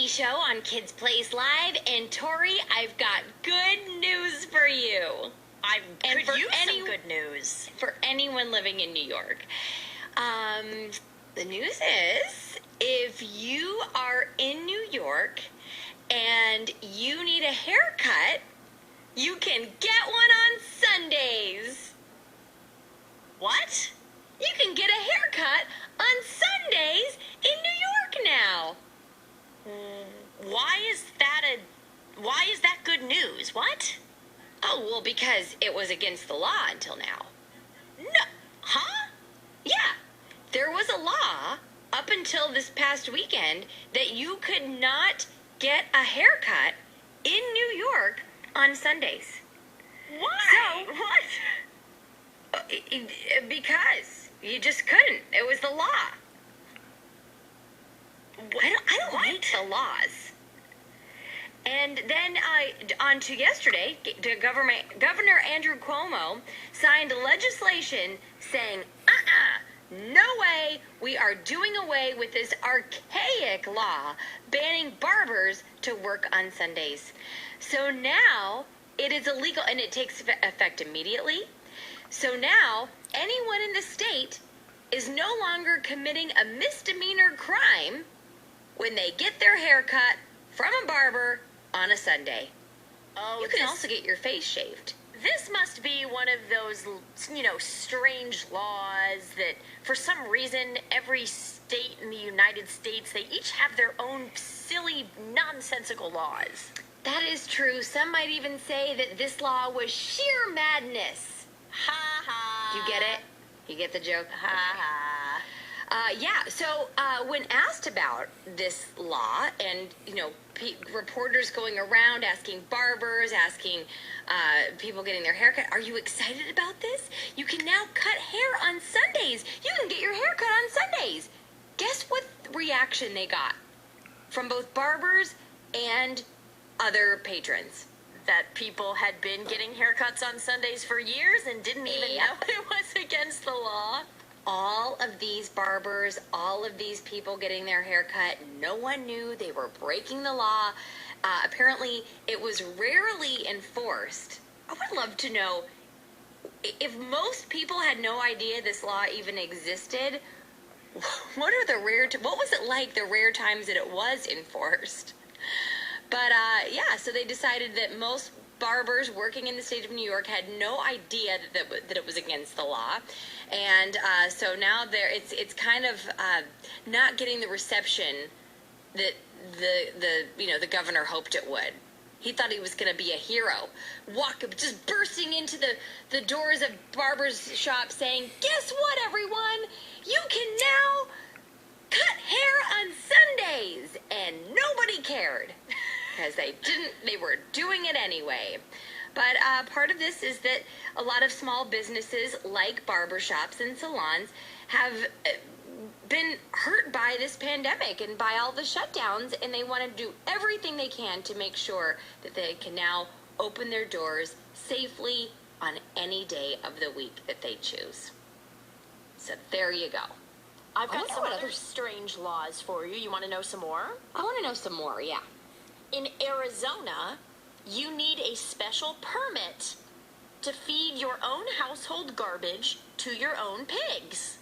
Show on Kids Place Live, and Tori, I've got good news for you. I could use some good news. For anyone living in New York. The news is, if you are in New York and you need a haircut, you can get one on Sundays. What? You can get a haircut on Sundays in New York now. Why is that good news? What? Oh, well, because it was against the law until now. No. Huh? Yeah. There was a law up until this past weekend that you could not get a haircut in New York on Sundays. Why? So, what? Because you just couldn't. It was the law. I don't like the laws. And then on to yesterday, Governor Andrew Cuomo signed legislation saying, no way, we are doing away with this archaic law banning barbers to work on Sundays. So now it is illegal, and it takes effect immediately. So now anyone in the state is no longer committing a misdemeanor crime when they get their hair cut from a barber on a Sunday. Oh, you can also get your face shaved. This must be one of those, strange laws that for some reason every state in the United States, they each have their own silly, nonsensical laws. That is true. Some might even say that this law was sheer madness. Ha ha. Do you get it? You get the joke? Ha ha. So when asked about this law and, reporters going around asking barbers, asking people getting their haircut, are you excited about this? You can now cut hair on Sundays. You can get your hair cut on Sundays. Guess what reaction they got from both barbers and other patrons? That people had been getting haircuts on Sundays for years and didn't even know it was against the law. All of these barbers, all of these people getting their hair cut, no one knew they were breaking the law. Apparently, it was rarely enforced. I would love to know if most people had no idea this law even existed. What was it like the rare times that it was enforced? But so they decided that most barbers working in the state of New York had no idea that it was against the law, and so now it's kind of not getting the reception that the governor hoped it would. He thought he was going to be a hero, just bursting into the doors of barbers' shops saying, "Guess what, everyone? You can now cut hair on Sundays," and nobody cared. Because they were doing it anyway. But part of this is that a lot of small businesses like barbershops and salons have been hurt by this pandemic and by all the shutdowns, and they want to do everything they can to make sure that they can now open their doors safely on any day of the week that they choose. So there you go. I've got some other strange laws for you. You want to know some more? I want to know some more, yeah. In Arizona, you need a special permit to feed your own household garbage to your own pigs.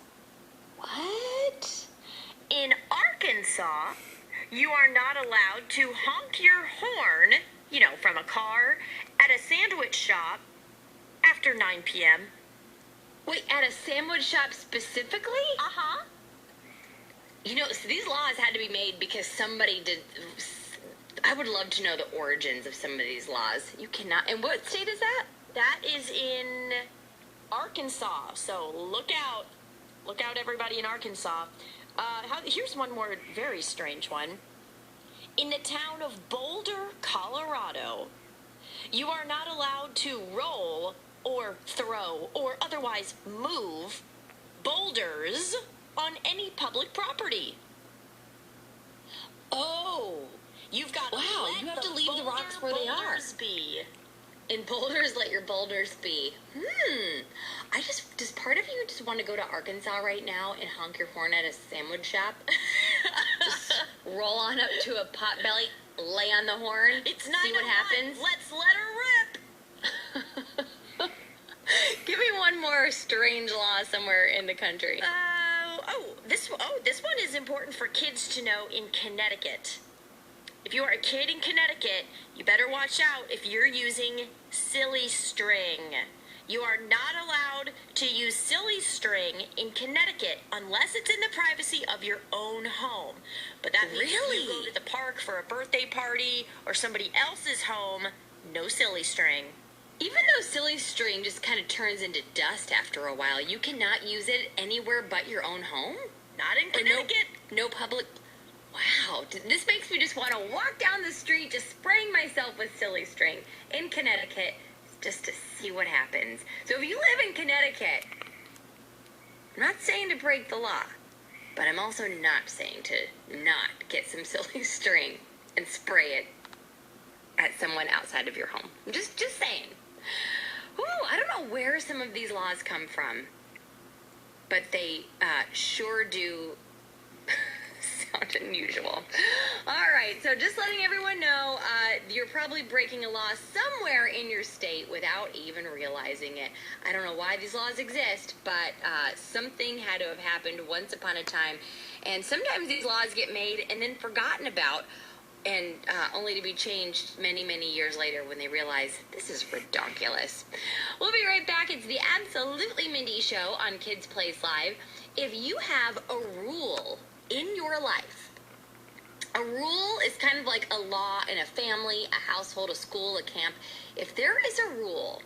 What? In Arkansas, you are not allowed to honk your horn, from a car at a sandwich shop after 9 p.m. Wait, at a sandwich shop specifically? Uh-huh. So these laws had to be made because somebody did... I would love to know the origins of some of these laws. You cannot... And what state is that? That is in Arkansas. So look out. Look out, everybody in Arkansas. Here's one more very strange one. In the town of Boulder, Colorado, you are not allowed to roll or throw or otherwise move boulders on any public property. Oh... You've got you have to leave the rocks where they are. Be. In boulders, let your boulders be. Does part of you just want to go to Arkansas right now and honk your horn at a sandwich shop? roll on up to a potbelly, lay on the horn, It's see what 9:01. happens. Let's let her rip. Give me one more strange law somewhere in the country. This one is important for kids to know in Connecticut. If you are a kid in Connecticut, you better watch out if you're using silly string. You are not allowed to use silly string in Connecticut unless it's in the privacy of your own home. But that means if you go to the park for a birthday party or somebody else's home, no silly string. Even though silly string just kind of turns into dust after a while, you cannot use it anywhere but your own home? Not in Connecticut. No public... Wow, this makes me just want to walk down the street just spraying myself with silly string in Connecticut just to see what happens. So if you live in Connecticut, I'm not saying to break the law, but I'm also not saying to not get some silly string and spray it at someone outside of your home. I'm just saying. Ooh, I don't know where some of these laws come from, but they sure do sound unusual. All right, so just letting everyone know, you're probably breaking a law somewhere in your state without even realizing it. I don't know why these laws exist, but something had to have happened once upon a time, and sometimes these laws get made and then forgotten about, and only to be changed many, many years later when they realize this is ridiculous. We'll be right back. It's the Absolutely Mindy Show on Kids Place Live. If you have a rule in your life, a rule is kind of like a law in a family, a household, a school, a camp. If there is a rule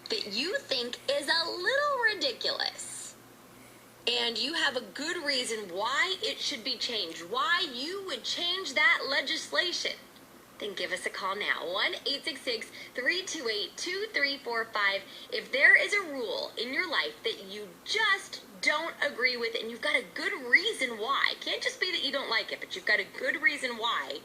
that you think is a little ridiculous, and you have a good reason why it should be changed, why you would change that legislation, then give us a call now. 1-866-328-2345. If there is a rule in your life that you just don't agree with and you've got a good reason why, it can't just be that you don't like it, but you've got a good reason why,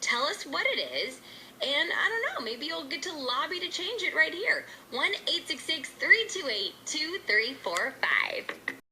tell us what it is, and I don't know, maybe you'll get to lobby to change it right here. 1-866-328-2345.